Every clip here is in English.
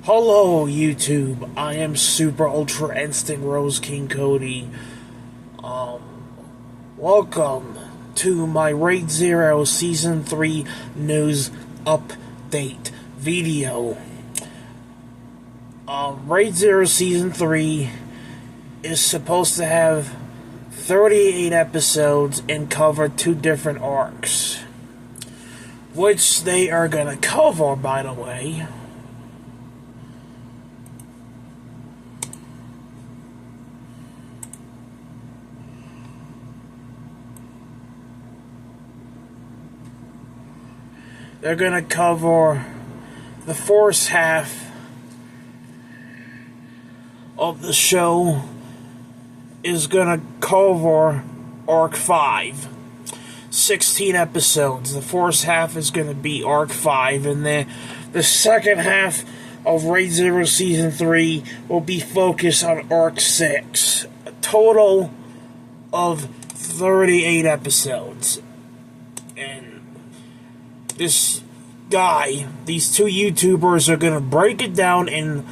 Hello, YouTube. I am Super Ultra Instinct Rose King Cody. Welcome to my Raid Zero Season 3 news update video. Raid Zero Season 3 is supposed to have 38 episodes and cover 2 different arcs, which they are gonna cover, by the way. They're gonna cover the first half of the show is gonna cover Arc 5. 16 episodes. The first half is gonna be Arc 5, and then the second half of Raid Zero Season 3 will be focused on Arc 6. A total of 38 episodes. And these two YouTubers are gonna break it down in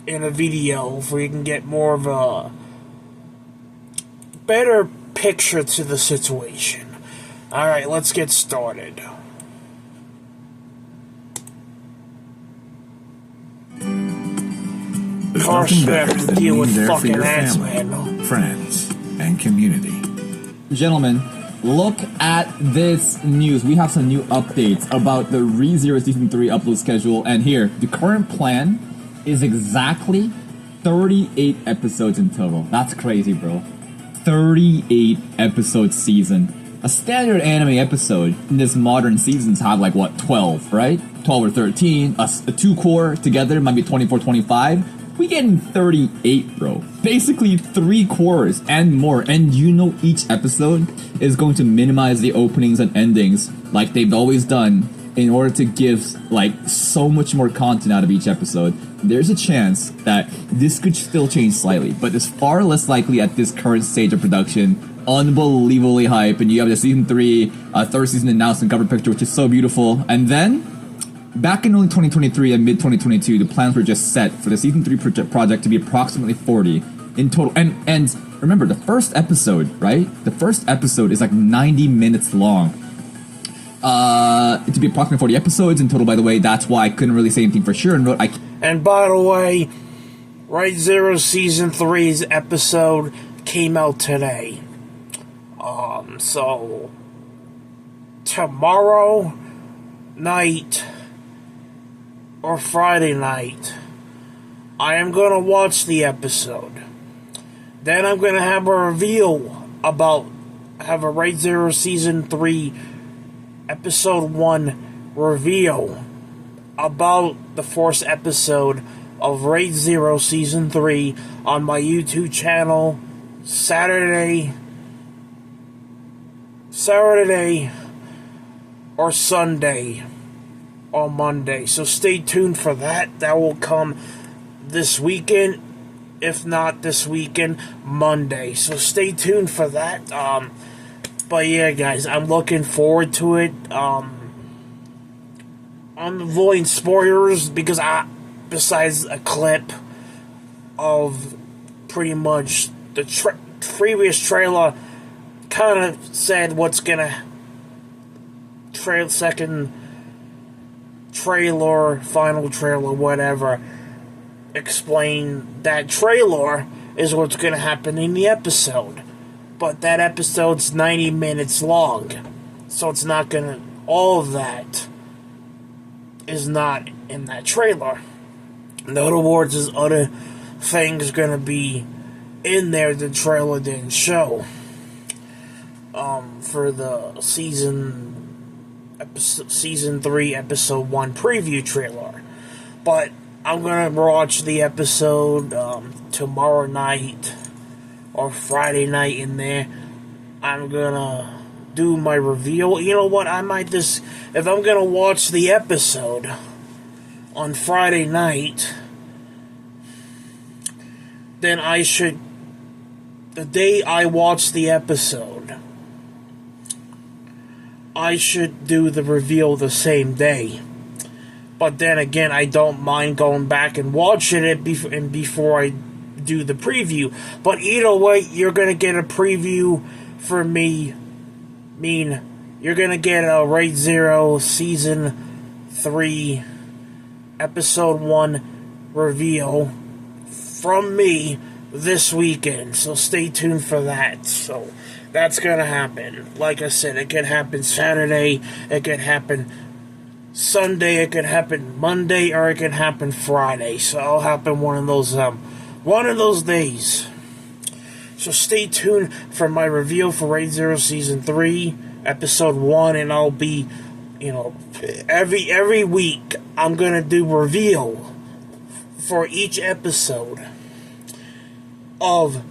a video so you can get more of a better picture to the situation. Alright, let's get started. There's nothing better than deal being with there for fucking your ass, family, man. friends, and community. Gentlemen, look at this news. We have some new updates about the ReZero Season 3 upload schedule, and here, the current plan is exactly 38 episodes in total. That's crazy, bro. 38 episode season. A standard anime episode in this modern seasons have like, what, 12, right? 12 or 13. A 2 core together might be 24, 25. We getting 38, bro. Basically 3 cores and more. And you know each episode is going to minimize the openings and endings like they've always done in order to give like so much more content out of each episode. There's a chance that this could still change slightly, but it's far less likely at this current stage of production. Unbelievably hype, and you have the Season 3 third season announcement cover picture, which is so beautiful. And then back in early 2023 and mid 2022, the plans were just set for the Season 3 project to be approximately 40 in total. And remember, the first episode, right? The first episode is like 90 minutes long. To be approximately 40 episodes in total, by the way. That's why I couldn't really say anything for sure. And by the way, Raid Zero Season 3's episode came out today. So tomorrow night or Friday night, I am gonna watch the episode. Then I'm gonna have a Raid Zero Season 3 Episode 1 reveal about the first episode of Raid Zero Season 3 on my YouTube channel Saturday or Sunday or Monday. So stay tuned for that. That will come this weekend. If not this weekend, Monday. So stay tuned for that. But yeah, guys, I'm looking forward to it. I'm avoiding spoilers because besides a clip of pretty much the previous trailer kind of said what's gonna second trailer, final trailer, whatever, explain that trailer is what's gonna happen in the episode. But that episode's 90 minutes long, so it's not gonna, all of that is not in that trailer. In other words, there's other things gonna be in there the trailer didn't show. For the season 3 episode 1 preview trailer. But I'm gonna watch the episode tomorrow night or Friday night in there. I'm gonna do my reveal. You know what, I might just, if I'm gonna watch the episode on Friday night, then I should, the day I watch the episode, I should do the reveal the same day. But then again, I don't mind going back and watching it before I do the preview. But either way, you're going to get a preview from me. You're going to get a Raid Zero Season 3 Episode 1 reveal from me this weekend. So stay tuned for that. So that's going to happen. Like I said, it could happen Saturday, it could happen Sunday, it could happen Monday, or it could happen Friday. So it'll happen one of those days. So stay tuned for my reveal for Raid Zero Season 3, Episode 1, and I'll be, every week I'm gonna do reveal for each episode of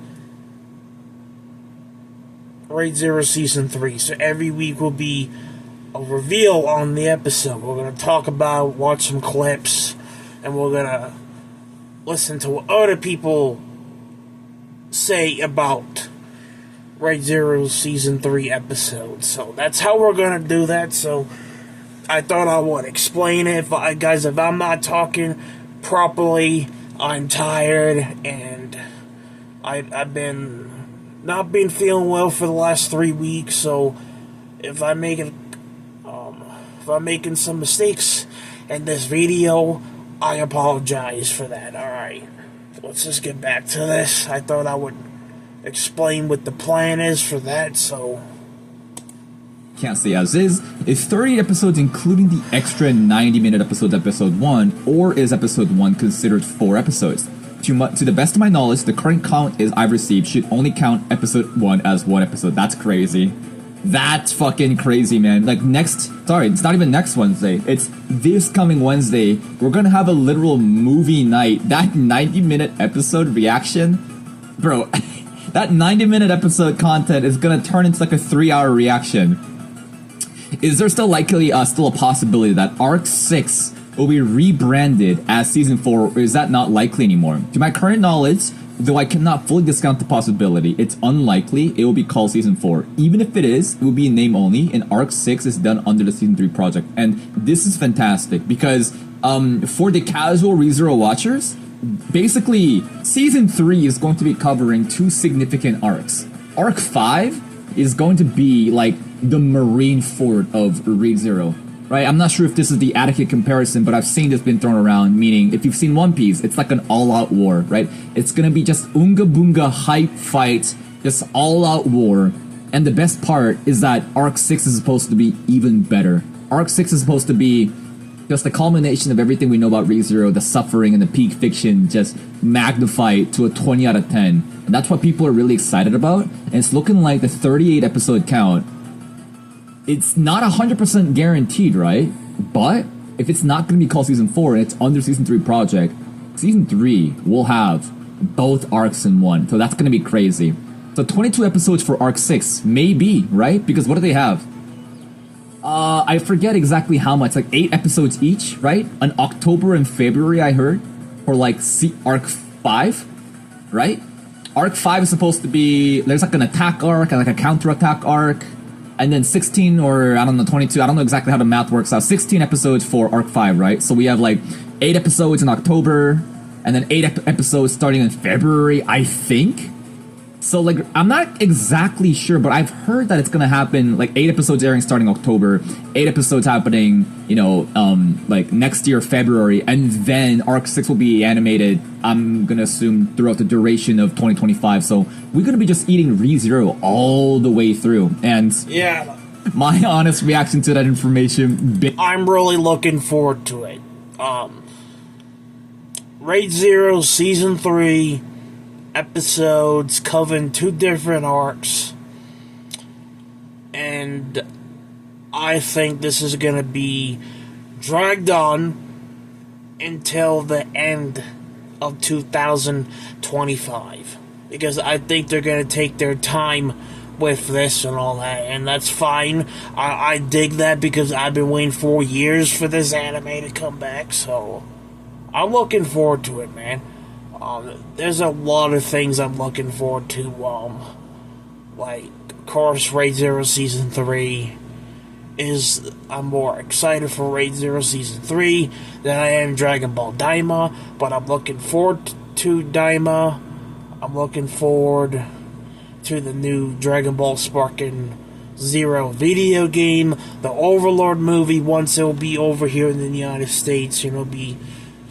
Raid Zero Season 3. So every week will be a reveal on the episode. We're going to talk about, watch some clips, and we're going to listen to what other people say about Raid Zero Season 3 episodes. So that's how we're going to do that. So I thought I would explain it. If I'm not talking properly, I'm tired, and I've been not been feeling well for the last 3 weeks. So if I'm making some mistakes in this video, I apologize for that. Alright, let's just get back to this. I thought I would explain what the plan is for that, so... Can't stay as is 30 episodes including the extra 90-minute episode, episode 1, or is episode 1 considered 4 episodes? To the best of my knowledge, the current count I've received should only count episode 1 as 1 episode. That's crazy. That's fucking crazy, man. Like it's not even next Wednesday. It's this coming Wednesday. We're gonna have a literal movie night. That 90-minute episode reaction, bro, that 90-minute episode content is gonna turn into like a 3-hour reaction. Is there still a possibility that Arc 6 will be rebranded as Season 4, or is that not likely anymore? To my current knowledge, though I cannot fully discount the possibility, it's unlikely it will be called Season 4. Even if it is, it will be in name only, and Arc 6 is done under the Season 3 project. And this is fantastic, because for the casual ReZero watchers, basically, Season 3 is going to be covering 2 significant arcs. Arc 5 is going to be like the Marineford of ReZero. Right, I'm not sure if this is the adequate comparison, but I've seen this been thrown around, meaning if you've seen One Piece, it's like an all-out war, right? It's gonna be just Unga Boonga hype fight, just all-out war, and the best part is that Arc 6 is supposed to be even better. Arc 6 is supposed to be just the culmination of everything we know about ReZero, the suffering and the peak fiction just magnified to a 20 out of 10. And that's what people are really excited about, and it's looking like the 38 episode count. It's not 100% guaranteed, right? But if it's not going to be called Season 4 and it's under Season 3 project, Season 3 will have both arcs in one. So that's going to be crazy. So 22 episodes for Arc 6, maybe, right? Because what do they have? I forget exactly how much, like 8 episodes each, right? In October and February, I heard, for like Arc 5, right? Arc 5 is supposed to be, there's like an attack arc and like a counter-attack arc. And then 16 or, 22, I don't know exactly how the math works out. 16 episodes for Arc 5, right? So we have like 8 episodes in October, and then 8 episodes starting in February, I think. So like, I'm not exactly sure, but I've heard that it's gonna happen, like 8 episodes airing starting October, 8 episodes happening, like next year, February, and then Arc 6 will be animated, I'm gonna assume, throughout the duration of 2025. So we're gonna be just eating ReZero all the way through. And yeah, my honest reaction to that information, I'm really looking forward to it. Raid Zero Season 3 episodes covering 2 different arcs, and I think this is going to be dragged on until the end of 2025, because I think they're going to take their time with this and all that, and that's fine. I dig that, because I've been waiting 4 years for this anime to come back, so I'm looking forward to it, man. There's a lot of things I'm looking forward to, like, of course, Raid Zero Season 3, I'm more excited for Raid Zero Season 3 than I am Dragon Ball Daima, but I'm looking forward to Daima. I'm looking forward to the new Dragon Ball Sparking Zero video game, the Overlord movie. Once it'll be over here in the United States, hopefully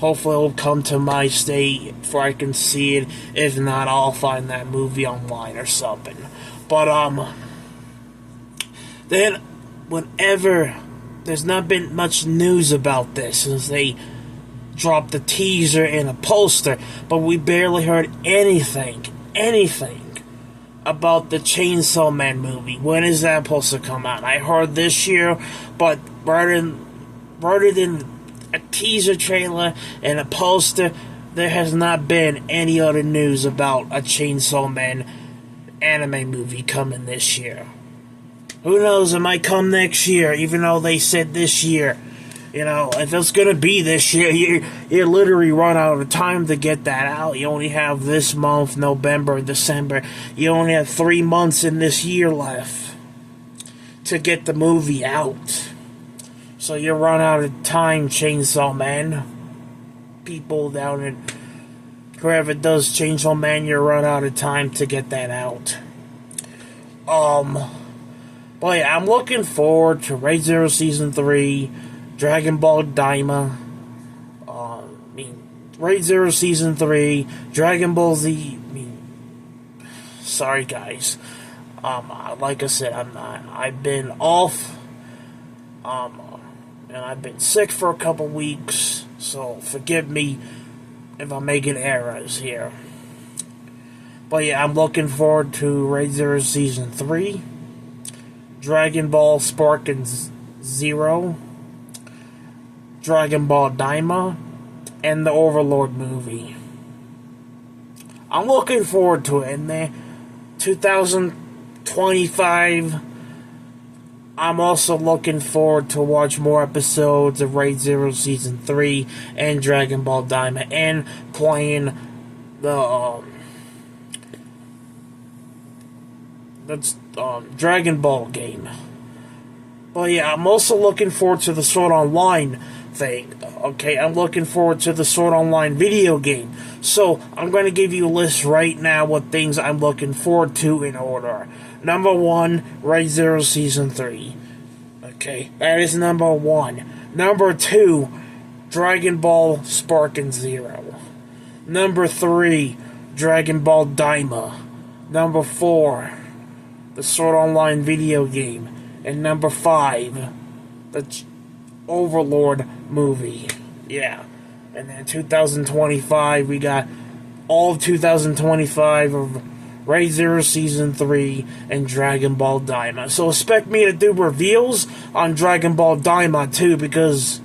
it'll come to my state before I can see it. If not, I'll find that movie online or something. But then whenever there's not been much news about this since they dropped a teaser and a poster, but we barely heard anything about the Chainsaw Man movie. When is that supposed to come out? I heard this year, but rather than a teaser trailer and a poster, there has not been any other news about a Chainsaw Man anime movie coming this year. Who knows, it might come next year, even though they said this year. If it's gonna be this year, you literally run out of time to get that out. You only have this month, November, December. You only have 3 months in this year left to get the movie out. So you run out of time, Chainsaw Man. People down in whoever does Chainsaw Man, you run out of time to get that out. But yeah, I'm looking forward to Raid Zero Season 3, Dragon Ball Daima, Raid Zero Season 3, Dragon Ball Z, sorry guys, like I said, I've been off, and I've been sick for a couple weeks, so forgive me if I'm making errors here. But yeah, I'm looking forward to Raid Zero Season 3, Dragon Ball Sparking Zero, Dragon Ball Daima, and the Overlord movie. I'm looking forward to it. And 2025, I'm also looking forward to watch more episodes of Raid Zero Season 3 and Dragon Ball Daima, and playing the Dragon Ball game. But yeah, I'm also looking forward to the Sword Online thing. Okay, I'm looking forward to the Sword Online video game. So, I'm going to give you a list right now what things I'm looking forward to in order. Number 1, Raid Zero Season 3. Okay, that is number 1. Number 2, Dragon Ball Sparking Zero. Number 3, Dragon Ball Daima. Number 4, the Sword Online video game. And number 5, the Overlord movie. Yeah. And then 2025, we got all of 2025 of Raid Zero Season 3 and Dragon Ball Daima. So expect me to do reveals on Dragon Ball Daima too, because,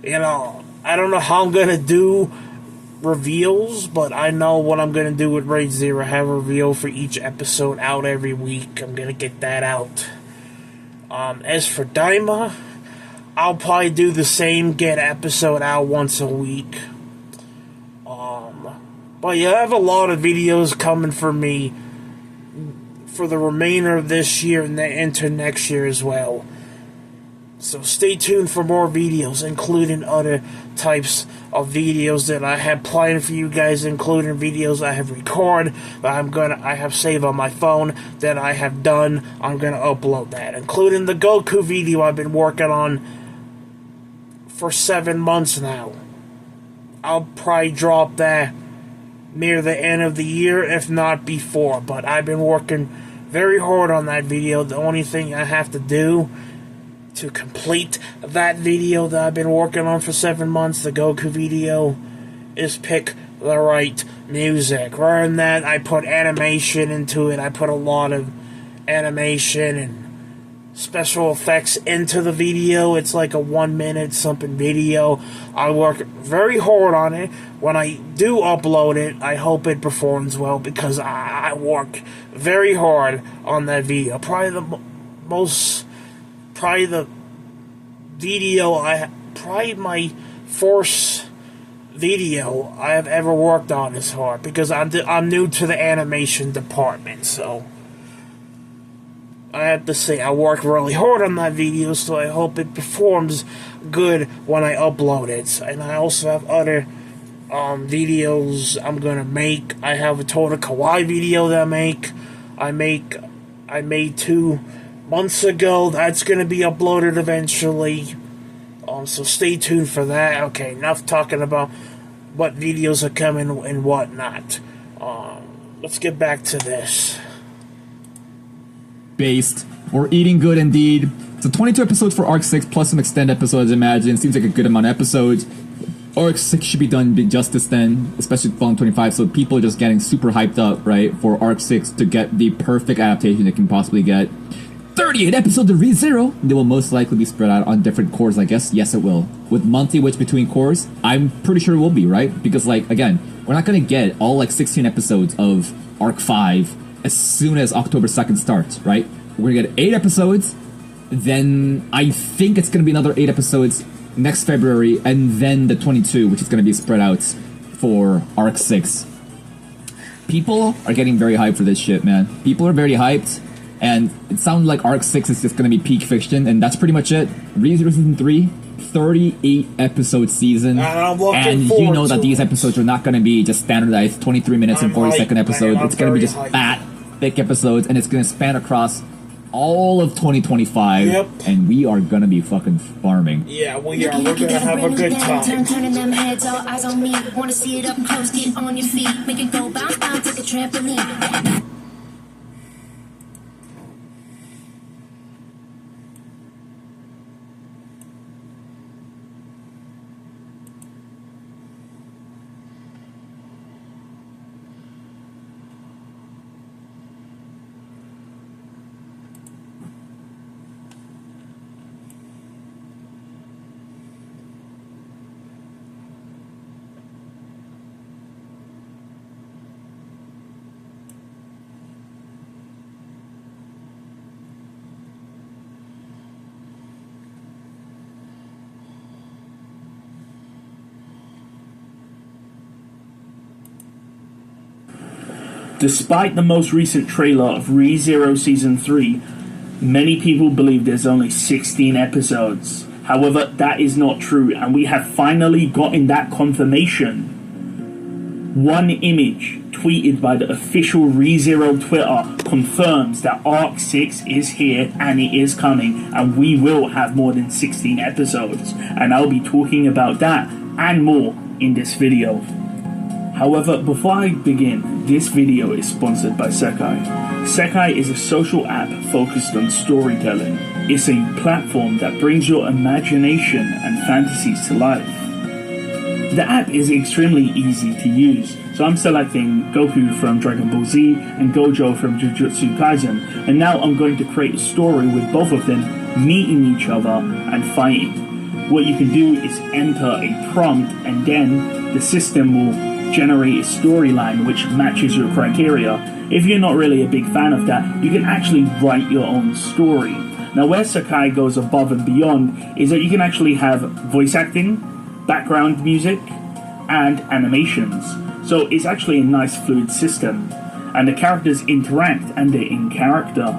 I don't know how I'm going to do reveals, but I know what I'm going to do with Raid Zero. Have a reveal for each episode out every week. I'm going to get that out. As for Daima, I'll probably do the same, get an episode out once a week. But yeah, I have a lot of videos coming for me for the remainder of this year and into next year as well. So stay tuned for more videos, including other types of videos that I have planned for you guys, including videos I have recorded, that I have saved on my phone that I have done. I'm gonna upload that, including the Goku video I've been working on for 7 months now. I'll probably drop that near the end of the year, if not before. But I've been working very hard on that video. The only thing I have to do to complete that video that I've been working on for 7 months, the Goku video, is pick the right music. Rather than that, I put animation into it. I put a lot of animation and special effects into the video. It's like a 1 minute something video. I work very hard on it. When I do upload it, I hope it performs well, because I work very hard on that video. Probably the my first video I have ever worked on is hard, because I'm new to the animation department. So I have to say I worked really hard on that video, so I hope it performs good when I upload it. And I also have other videos I'm gonna make. I have a Total Kawaii video that I made 2 months ago. That's gonna be uploaded eventually. So stay tuned for that. Okay, enough talking about what videos are coming and whatnot. Let's get back to this. Based. We're eating good indeed. So 22 episodes for Arc 6 plus some extended episodes, I imagine. Seems like a good amount of episodes. Arc 6 should be done big justice then, especially Volume 25, so people are just getting super hyped up, right, for Arc 6 to get the perfect adaptation they can possibly get. 38 episodes of ReZero! They will most likely be spread out on different cores, I guess. Yes, it will. With monthly which between cores, I'm pretty sure it will be, right? Because, like, again, we're not gonna get all, like, 16 episodes of Arc 5 as soon as October 2nd starts, right? We're gonna get 8 episodes, then I think it's gonna be another 8 episodes next February, and then the 22, which is gonna be spread out for Arc 6. People are getting very hyped for this shit, man. People are very hyped, and it sounds like Arc 6 is just gonna be peak fiction, and that's pretty much it. ReZero Season 3, 38 episode season, and you know that these episodes are not gonna be just standardized 23 minutes and 40-second episodes. It's gonna be just fat, thick episodes, and it's gonna span across all of 2025, yep. And we are gonna be fucking farming. Yeah, we are. We're gonna have a good time. Turning them heads, all eyes on me. Wanna see it up close, get on your feet. Make it go bounce, bounce, take a trampoline. Despite the most recent trailer of ReZero Season 3, many people believe there's only 16 episodes. However, that is not true, and we have finally gotten that confirmation. One image tweeted by the official ReZero Twitter confirms that Arc 6 is here and it is coming, and we will have more than 16 episodes, and I'll be talking about that and more in this video. However, before I begin, this video is sponsored by Sekai. Sekai is a social app focused on storytelling. It's a platform that brings your imagination and fantasies to life. The app is extremely easy to use, so I'm selecting Goku from Dragon Ball Z and Gojo from Jujutsu Kaisen, and now I'm going to create a story with both of them meeting each other and fighting. What you can do is enter a prompt, and then the system will generate a storyline which matches your criteria. If you're not really a big fan of that, you can actually write your own story. Now, where Sekai goes above and beyond is that you can actually have voice acting, background music, and animations. So it's actually a nice fluid system, and the characters interact and they're in character.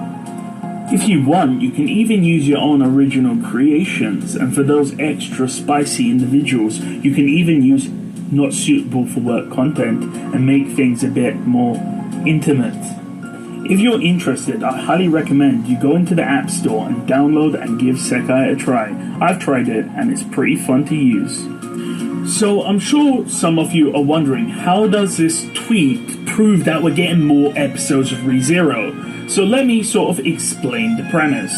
If you want, you can even use your own original creations, and for those extra spicy individuals, you can even use not suitable for work content and make things a bit more intimate. If you're interested, I highly recommend you go into the App Store and download and give Sekai a try. I've tried it and it's pretty fun to use. So I'm sure some of you are wondering, how does this tweet prove that we're getting more episodes of ReZero? So let me sort of explain the premise.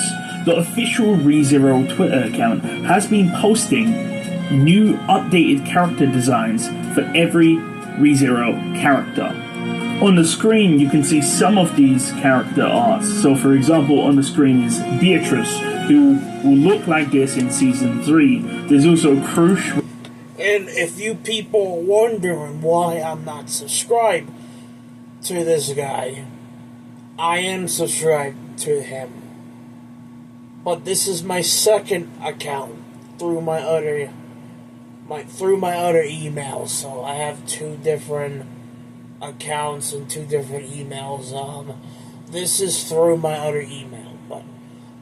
The official ReZero Twitter account has been posting new updated character designs for every ReZero character. On the screen you can see some of these character arts. So for example, on the screen is Beatrice, who will look like this in Season 3. There's also Krush. And if you people are wondering why I'm not subscribed to this guy, I am subscribed to him. But this is my second account through my other emails, so I have 2 different accounts and 2 different emails. This is through my other email.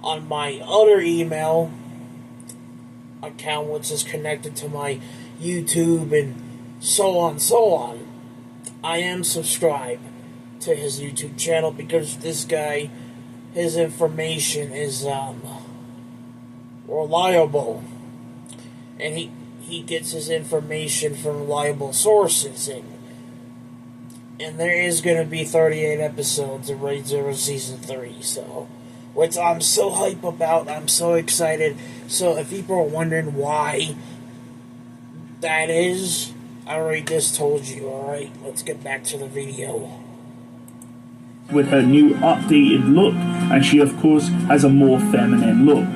on my other email account, which is connected to my YouTube and so on. I am subscribed to his YouTube channel because this guy, his information is reliable, and he gets his information from reliable sources, and there is going to be 38 episodes of Raid Zero Season 3, so, which I'm so hype about, I'm so excited. So if people are wondering why that is, I already just told you. Alright, let's get back to the video. With her new updated look, and she of course has a more feminine look.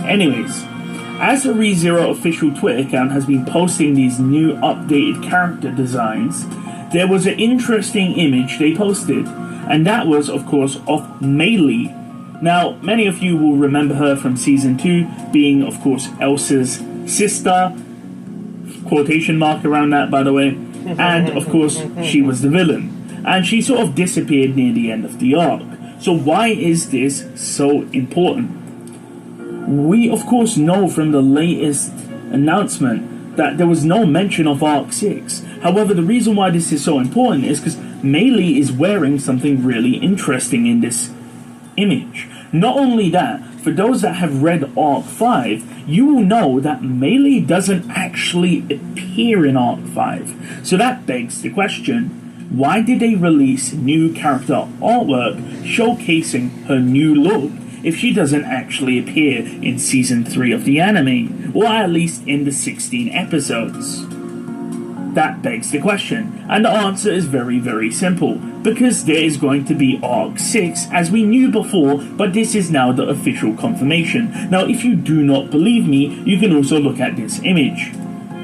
Anyways, as the ReZero official Twitter account has been posting these new updated character designs, there was an interesting image they posted, and that was of course of Melee. Now, many of you will remember her from Season 2, being of course Elsa's sister, quotation mark around that by the way, and of course she was the villain. And she sort of disappeared near the end of the arc. So why is this so important? We of course know from the latest announcement that there was no mention of Arc 6. However, the reason why this is so important is because Melee is wearing something really interesting in this image. Not only that, for those that have read Arc 5, you will know that Melee doesn't actually appear in Arc 5. So that begs the question, why did they release new character artwork showcasing her new look if she doesn't actually appear in Season 3 of the anime, or at least in the 16 episodes? That begs the question, and the answer is very, very simple, because there is going to be Arc 6, as we knew before, but this is now the official confirmation. Now, if you do not believe me, you can also look at this image.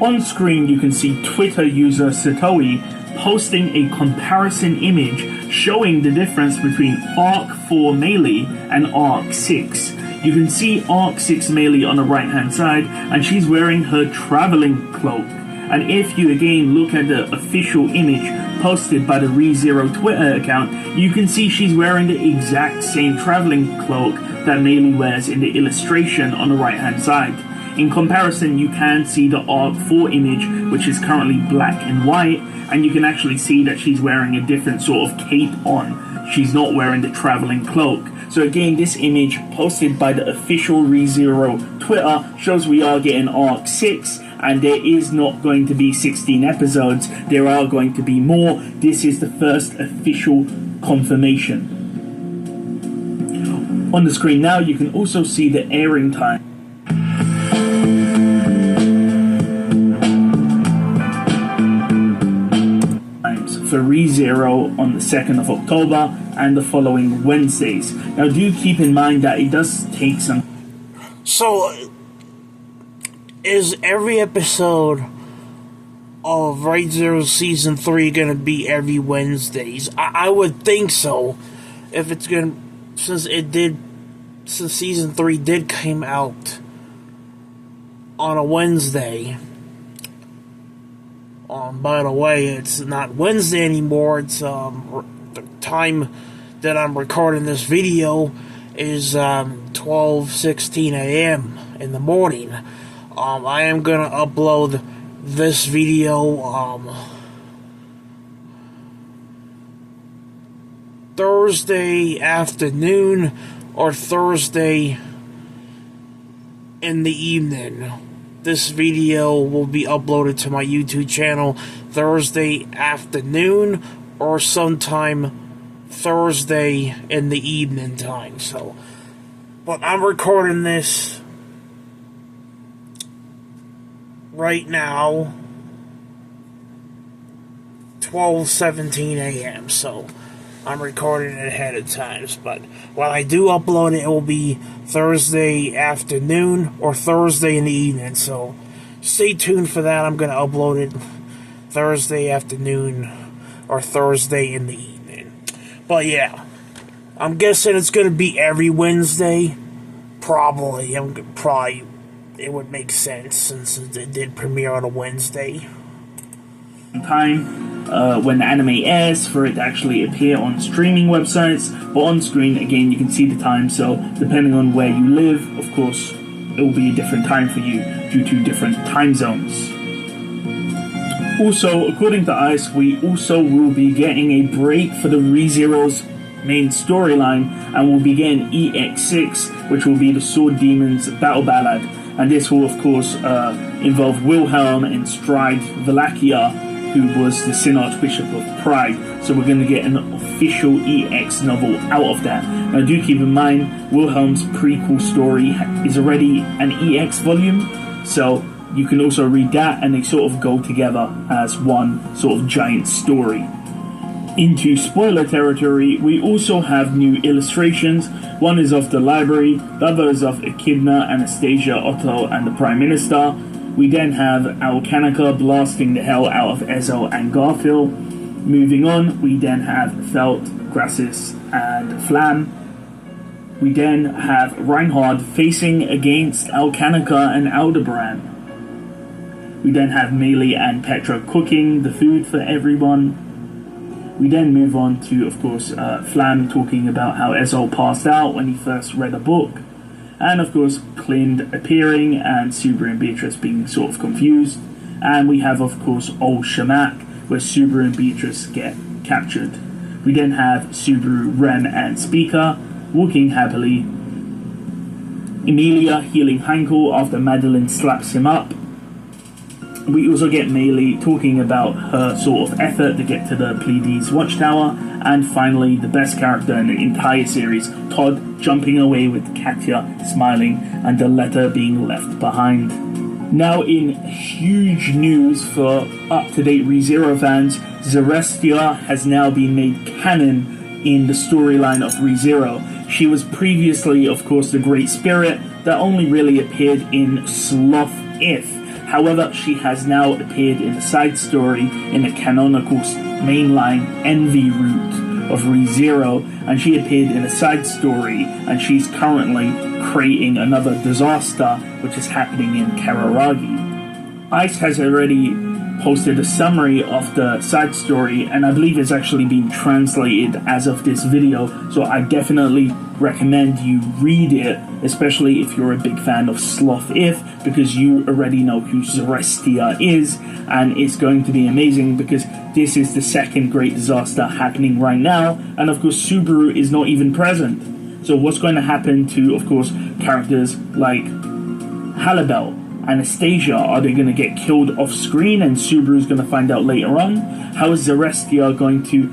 On screen, you can see Twitter user Satoe posting a comparison image showing the difference between Arc 4 Melee and Arc 6. You can see Arc 6 Melee on the right hand side, and she's wearing her traveling cloak. And if you again look at the official image posted by the ReZero Twitter account, you can see she's wearing the exact same traveling cloak that Melee wears in the illustration on the right hand side. In comparison, you can see the Arc 4 image, which is currently black and white, and you can actually see that she's wearing a different sort of cape on. She's not wearing the traveling cloak. So again, this image posted by the official ReZero Twitter shows we are getting Arc 6, and there is not going to be 16 episodes. There are going to be more. This is the first official confirmation. On the screen now, you can also see the airing time for ReZero on the 2nd of October and the following Wednesdays. Now do keep in mind that it does take some... So, is every episode of Raid Zero Season 3 gonna be every Wednesdays? I would think so. If it's gonna... Since Season 3 did come out on a Wednesday... by the way, it's not Wednesday anymore. It's the time that I'm recording this video is 12:16 a.m. in the morning. I am gonna upload this video Thursday afternoon or Thursday in the evening. This video will be uploaded to my YouTube channel Thursday afternoon or sometime Thursday in the evening time. So, but I'm recording this right now, 12:17 a.m. So, I'm recording it ahead of time. But when I do upload it, it will be Thursday afternoon or Thursday in the evening. So stay tuned for that. I'm going to upload it Thursday afternoon or Thursday in the evening. But yeah, I'm guessing it's going to be every Wednesday. Probably. It would make sense since it did premiere on a Wednesday. Time when the anime airs for it to actually appear on streaming websites. But on screen, again, you can see the time. So depending on where you live, of course, it will be a different time for you due to different time zones. Also, according to ICE, we also will be getting a break for the ReZero's main storyline, and we'll be getting EX6, which will be the Sword Demons Battle Ballad. And this will, of course, involve Wilhelm and Stride Valakia, who was the Sin Archbishop of Pride. So we're going to get an official EX novel out of that. Now do keep in mind, Wilhelm's prequel story is already an EX volume, so you can also read that, and they sort of go together as one sort of giant story. Into spoiler territory, we also have new illustrations. One is of the library, the other is of Echidna, Anastasia, Otto, and the Prime Minister. We then have Alcanica blasting the hell out of Ezo and Garfield. Moving on, we then have Felt, Grassus, and Flam. We then have Reinhard facing against Alcanica and Aldebaran. We then have Melee and Petra cooking the food for everyone. We then move on to, of course, Flam talking about how Ezol passed out when he first read a book. And, of course, Clind appearing and Subaru and Beatrice being sort of confused. And we have, of course, Old Shamak, where Subaru and Beatrice get captured. We then have Subaru, Rem, and Speaker walking happily. Emilia healing Hankel after Madeline slaps him up. We also get Melee talking about her sort of effort to get to the Pleiades Watchtower. And finally, the best character in the entire series, Todd jumping away with Katya smiling and the letter being left behind. Now in huge news for up-to-date ReZero fans, Zarestia has now been made canon in the storyline of ReZero. She was previously, of course, the Great Spirit that only really appeared in Sloth If. However, she has now appeared in a side story in the canonical mainline Envy route of ReZero, and she appeared in a side story, and she's currently creating another disaster which is happening in Kararagi. ICE has already posted a summary of the side story, and I believe it's actually been translated as of this video, so I definitely recommend you read it, especially if you're a big fan of Sloth If, because you already know who Zarestia is, and it's going to be amazing because this is the second great disaster happening right now, and of course Subaru is not even present. So what's going to happen to, of course, characters like Halibel, Anastasia? Are they going to get killed off screen and Subaru's going to find out later on? How is Zarestia going to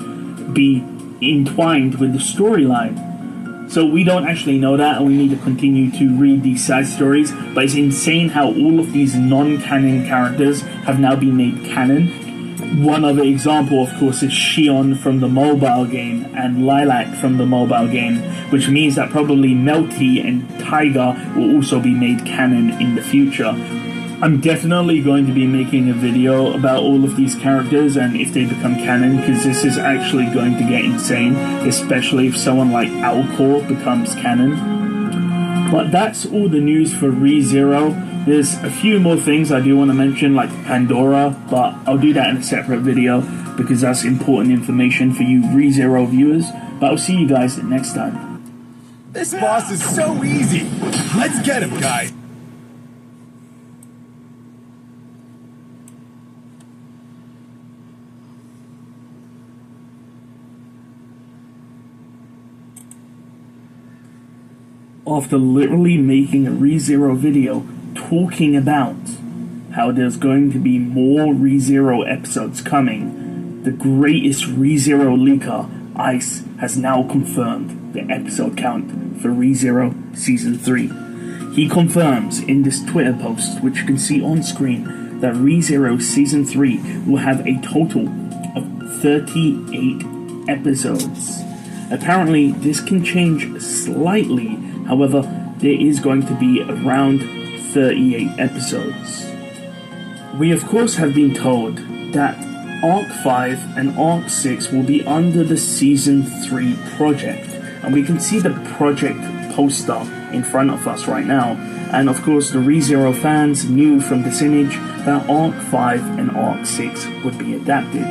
be entwined with the storyline? So we don't actually know that, and we need to continue to read these side stories, but it's insane how all of these non-canon characters have now been made canon. One other example, of course, is Shion from the mobile game and Lilac from the mobile game, which means that probably Melty and Tiger will also be made canon in the future. I'm definitely going to be making a video about all of these characters and if they become canon, because this is actually going to get insane, especially if someone like Alcor becomes canon. But that's all the news for ReZero. There's a few more things I do want to mention, like Pandora, but I'll do that in a separate video because that's important information for you ReZero viewers. But I'll see you guys next time. This boss is so easy. Let's get him, guys. After literally making a ReZero video talking about how there's going to be more ReZero episodes coming, the greatest ReZero leaker, ICE, has now confirmed the episode count for ReZero Season 3. He confirms in this Twitter post, which you can see on screen, that ReZero Season 3 will have a total of 38 episodes. Apparently, this can change slightly. However, there is going to be around 38 episodes. We of course have been told that Arc 5 and Arc 6 will be under the Season 3 project. And we can see the project poster in front of us right now. And of course the ReZero fans knew from this image that Arc 5 and Arc 6 would be adapted.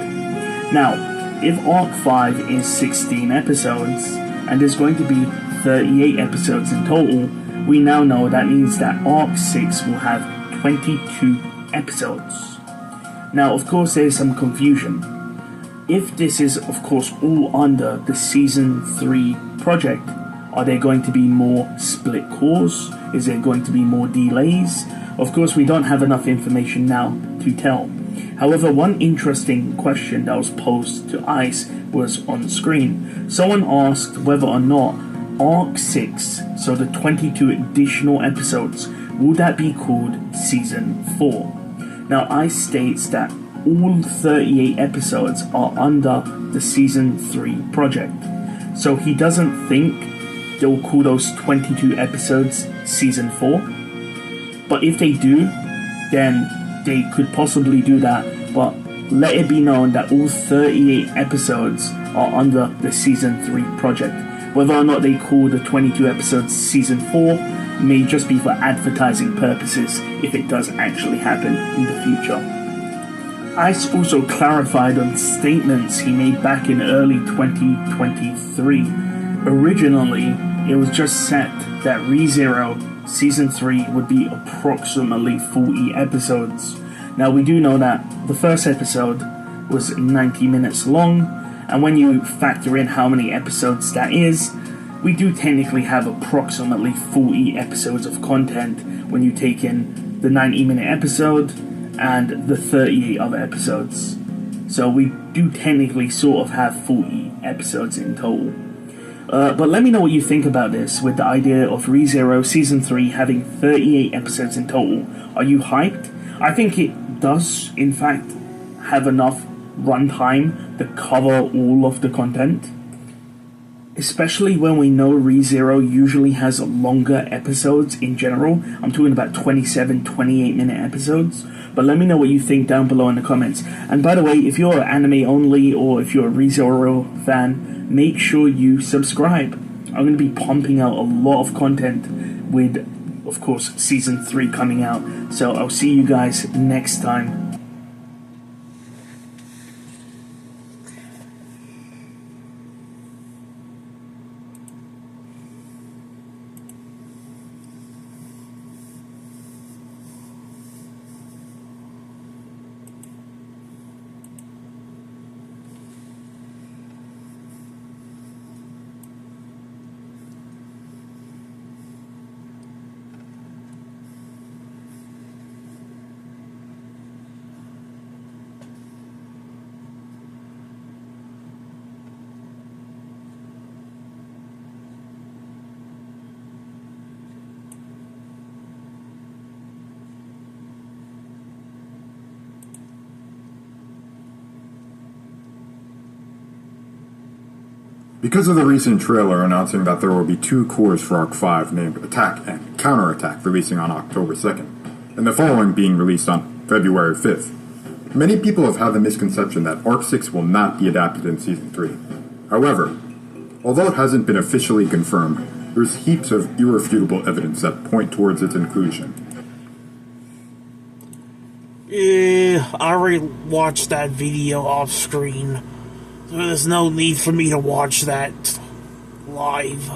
Now, if Arc 5 is 16 episodes, and there's going to be 38 episodes in total, we now know that means that Arc 6 will have 22 episodes. Now, of course, there's some confusion. If this is, of course, all under the Season 3 project, are there going to be more split cores? Is there going to be more delays? Of course, we don't have enough information now to tell. However, one interesting question that was posed to ICE was on the screen. Someone asked whether or not Arc 6, so the 22 additional episodes, would that be called Season 4? Now, ICE states that all 38 episodes are under the Season 3 project. So he doesn't think they'll call those 22 episodes Season 4. But if they do, then they could possibly do that. But let it be known that all 38 episodes are under the Season 3 project. Whether or not they call the 22 episodes Season 4 may just be for advertising purposes if it does actually happen in the future. ICE also clarified on statements he made back in early 2023. Originally, it was just set that ReZero Season 3 would be approximately 40 episodes. Now, we do know that the first episode was 90 minutes long, and when you factor in how many episodes that is, we do technically have approximately 40 episodes of content when you take in the 90-minute episode and the 38 other episodes. So we do technically sort of have 40 episodes in total. But let me know what you think about this with the idea of ReZero Season 3 having 38 episodes in total. Are you hyped? I think it does, in fact, have enough runtime to cover all of the content. Especially when we know ReZero usually has longer episodes in general. I'm talking about 27, 28-minute episodes. But let me know what you think down below in the comments. And by the way, if you're anime only or if you're a ReZero fan, make sure you subscribe. I'm going to be pumping out a lot of content with, of course, Season 3 coming out. So I'll see you guys next time. Because of the recent trailer announcing that there will be 2 cores for Arc 5 named Attack and Counterattack releasing on October 2nd, and the following being released on February 5th, many people have had the misconception that Arc 6 will not be adapted in Season 3. However, although it hasn't been officially confirmed, there's heaps of irrefutable evidence that point towards its inclusion. I already watched that video off screen. So there's no need for me to watch that live.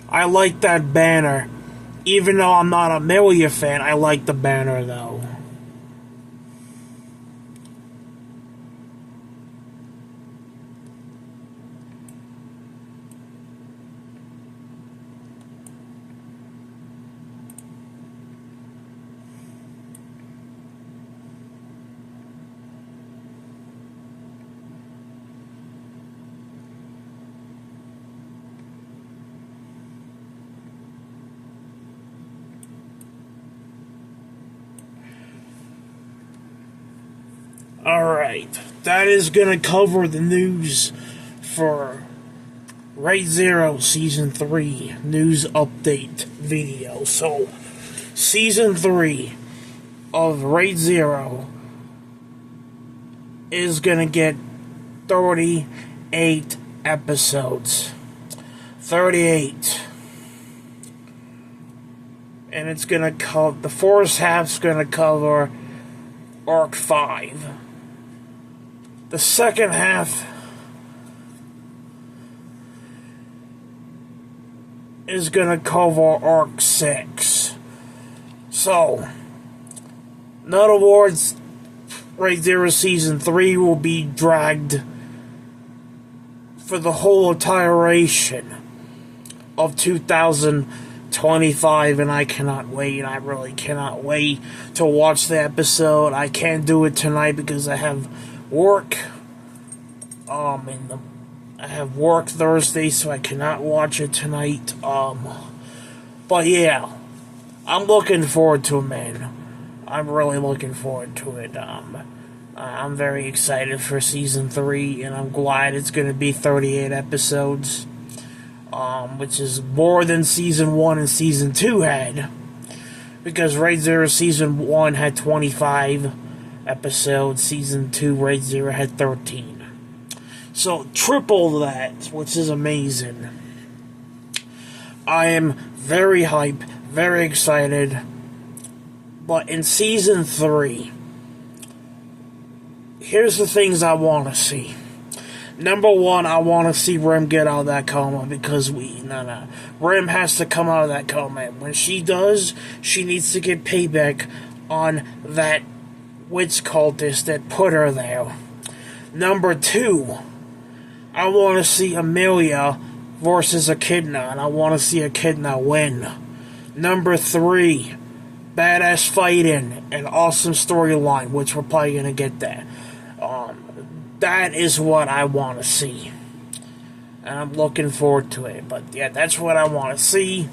I like that banner. Even though I'm not a Melia fan, I like the banner though. Alright, that is gonna cover the news for Raid Zero Season 3 news update video. So, Season 3 of Raid Zero is gonna get 38 episodes. 38. And it's gonna cover, the first half's gonna cover Arc 5. The second half is gonna cover Arc 6. So, in other words, Raid Zero Season 3 will be dragged for the whole iteration of 2025, and I cannot wait. I really cannot wait to watch the episode. I can't do it tonight because I have work. I have work Thursday, so I cannot watch it tonight. But yeah, I'm looking forward to it, man. I'm really looking forward to it. I'm very excited for Season 3, and I'm glad it's going to be 38 episodes, which is more than Season 1 and Season 2 had, because Raid Zero Season 1 had 25 episodes, Season 2 Raid Zero had 13. So, triple that, which is amazing. I am very hyped, very excited. But in Season 3, here's the things I want to see. Number one, I want to see Rem get out of that coma, because Rem has to come out of that coma. When she does, she needs to get payback on that witch cultist that put her there. Number two, I want to see Amelia versus Echidna, and I want to see Echidna win. Number three, badass fighting, an awesome storyline, which we're probably going to get that. That is what I want to see. And I'm looking forward to it. But yeah, that's what I want to see.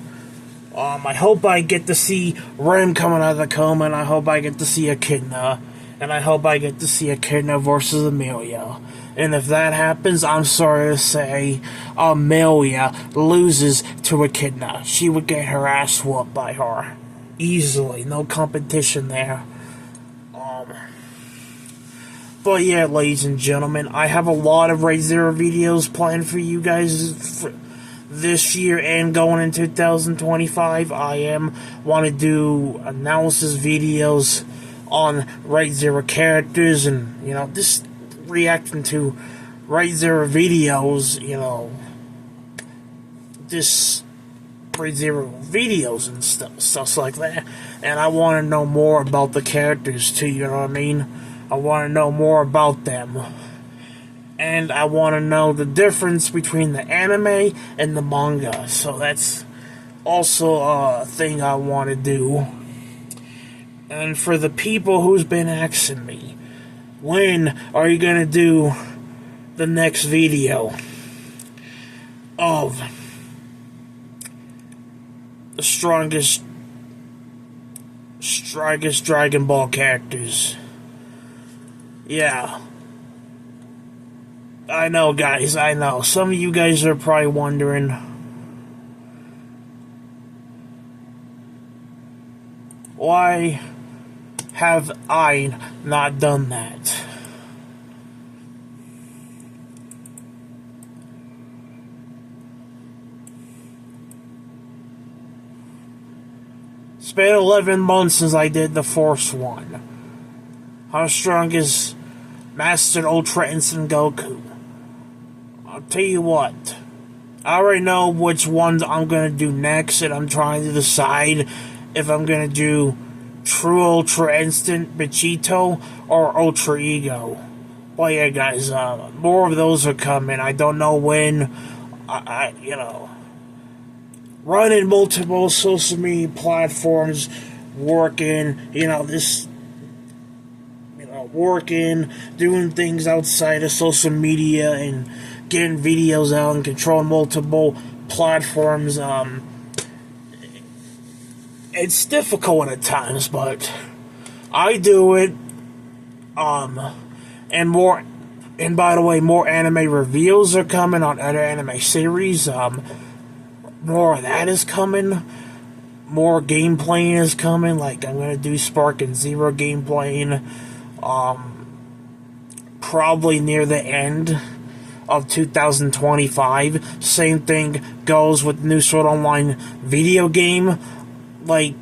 I hope I get to see Rem coming out of the coma, and I hope I get to see Echidna. And I hope I get to see Echidna versus Amelia. And if that happens, I'm sorry to say, Amelia loses to Echidna. She would get her ass whooped by her. Easily. No competition there. But yeah, ladies and gentlemen, I have a lot of Raid Zero videos planned for you guys for this year and going into 2025. I want to do analysis videos on Raid Zero characters, and just reacting to Raid Zero videos, this Raid Zero videos and stuff like that. And I want to know more about the characters too, you know what I mean? I want to know more about them. And I want to know the difference between the anime and the manga. So that's also a thing I want to do. And for the people who's been asking me, when are you going to do the next video of the strongest Dragon Ball characters? Yeah. I know, guys, I know. Some of you guys are probably wondering, why have I not done that? It's been 11 months since I did the first one. How strong is Master Ultra Instinct Goku? I'll tell you what. I already know which ones I'm going to do next, and I'm trying to decide if I'm going to do True Ultra Instinct Vegito or Ultra Ego. Well, yeah, guys, more of those are coming. I don't know when. Running multiple social media platforms, working, working, doing things outside of social media and getting videos out and controlling multiple platforms. It's difficult at times, but I do it. And by the way, more anime reveals are coming on other anime series. More of that is coming. More gameplay is coming. Like, I'm gonna do Spark and Zero gameplay. Probably near the end of 2025. Same thing goes with New Sword Online video game. Like,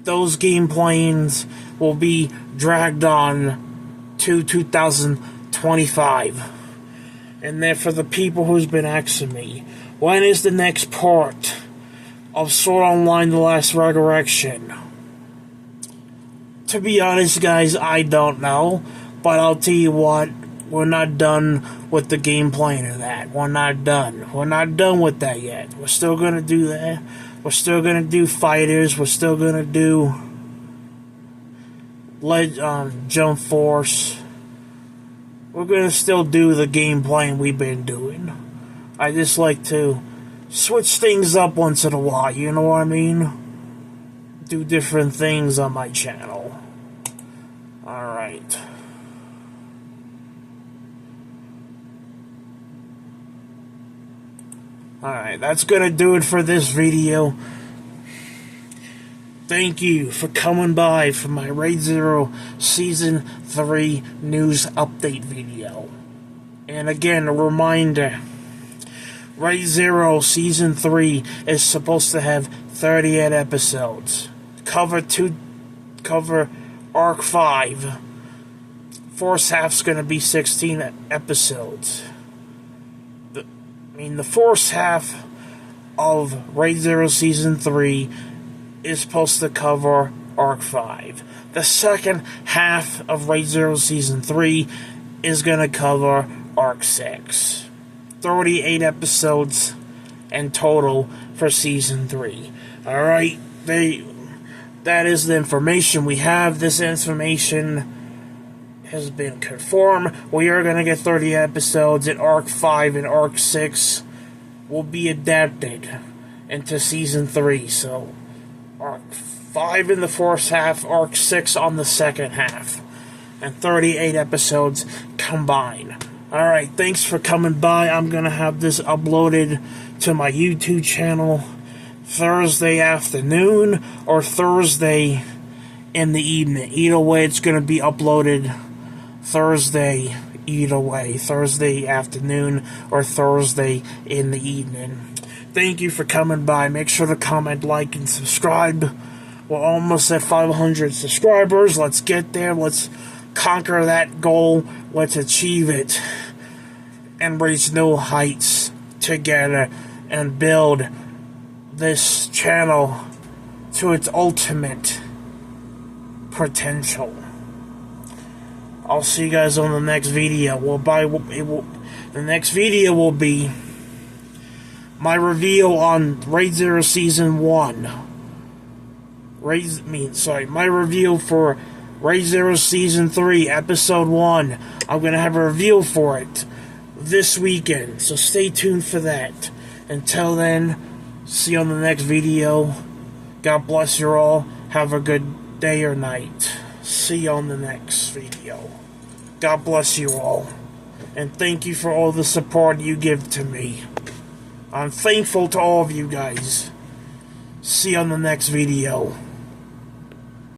those gameplays will be dragged on to 2025. And then for the people who's been asking me, when is the next part of Sword Online The Last Resurrection? To be honest, guys, I don't know. But I'll tell you what, we're not done with the gameplay of that. We're not done. We're not done with that yet. We're still gonna do that. We're still gonna do fighters. We're still gonna do Jump Force. We're gonna still do the gameplay we've been doing. I just like to switch things up once in a while, you know what I mean? Do different things on my channel. Alright. Alright, that's gonna do it for this video. Thank you for coming by for my Raid Zero Season 3 news update video. And again, a reminder, Raid Zero Season 3 is supposed to have 38 episodes. Cover Arc 5. First half's gonna be 16 episodes. The first half of Raid Zero Season 3 is supposed to cover Arc 5. The second half of Raid Zero Season 3 is going to cover Arc 6. 38 episodes in total for Season 3. Alright, that is the information we have. This information has been confirmed. We are going to get 30 episodes, and Arc 5 and Arc 6 will be adapted into Season 3. So, Arc 5 in the first half, Arc 6 on the second half. And 38 episodes combined. Alright, thanks for coming by. I'm going to have this uploaded to my YouTube channel Thursday afternoon or Thursday in the evening. Either way, it's going to be uploaded Thursday, either way. Thursday afternoon or Thursday in the evening. Thank you for coming by. Make sure to comment, like, and subscribe. We're almost at 500 subscribers. Let's get there. Let's conquer that goal. Let's achieve it. And reach new heights together. And build this channel to its ultimate potential. I'll see you guys on the next video. The next video will be my review on Raid Zero Season 1. My review for Raid Zero Season 3, Episode 1. I'm going to have a review for it this weekend, so stay tuned for that. Until then, see you on the next video. God bless you all. Have a good day or night. See you on the next video. God bless you all. And thank you for all the support you give to me. I'm thankful to all of you guys. See you on the next video.